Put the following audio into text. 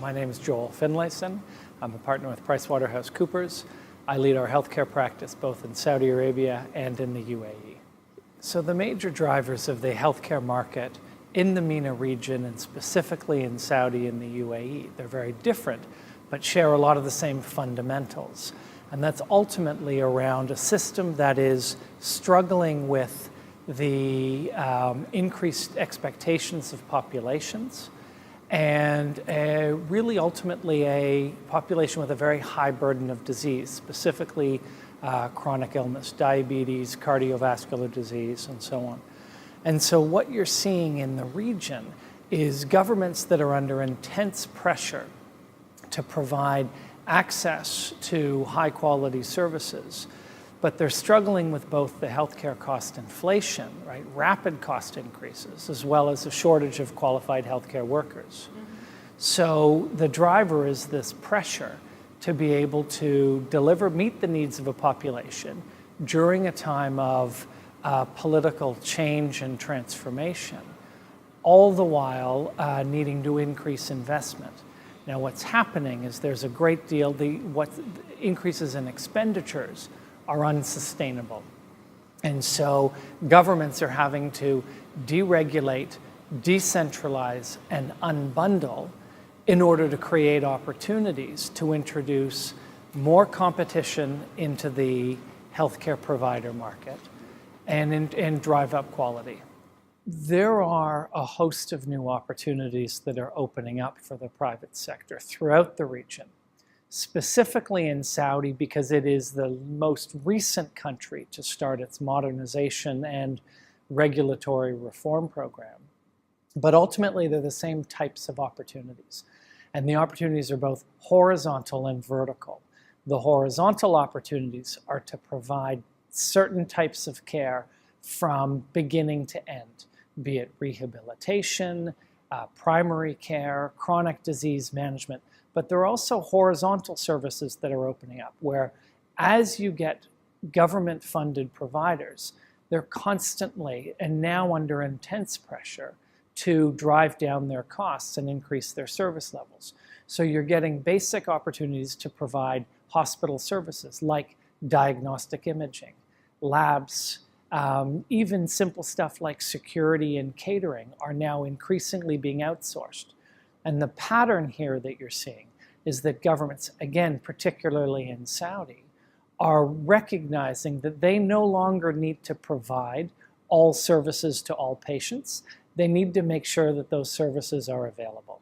My name is Joel Finlayson. I'm a partner with PricewaterhouseCoopers. I lead our healthcare practice both in Saudi Arabia and in the UAE. So the major drivers of the healthcare market in the MENA region, and specifically in Saudi and the UAE, they're very different, but share a lot of the same fundamentals. And that's ultimately around a system that is struggling with the increased expectations of populations, and really ultimately a population with a very high burden of disease, specifically chronic illness, diabetes, cardiovascular disease, and so on. And so what you're seeing in the region is governments that are under intense pressure to provide access to high quality services, but they're struggling with both the healthcare cost inflation, right, rapid cost increases, as well as a shortage of qualified healthcare workers. So the driver is this pressure to be able to meet the needs of a population during a time of political change and transformation, all the while needing to increase investment. Now, what's happening is there's a great deal, what increases in expenditures are unsustainable. And so governments are having to deregulate, decentralize, and unbundle in order to create opportunities to introduce more competition into the healthcare provider market and drive up quality. There are a host of new opportunities that are opening up for the private sector throughout the region, specifically in Saudi because it is the most recent country to start its modernization and regulatory reform program. But ultimately, they're the same types of opportunities. And the opportunities are both horizontal and vertical. The horizontal opportunities are to provide certain types of care from beginning to end, be it rehabilitation, primary care, chronic disease management. But there are also horizontal services that are opening up where as you get government-funded providers, they're constantly and now under intense pressure to drive down their costs and increase their service levels. So you're getting basic opportunities to provide hospital services like diagnostic imaging, labs, even simple stuff like security and catering are now increasingly being outsourced. And the pattern here that you're seeing is that governments, again, particularly in Saudi, are recognizing that they no longer need to provide all services to all patients. They need to make sure that those services are available.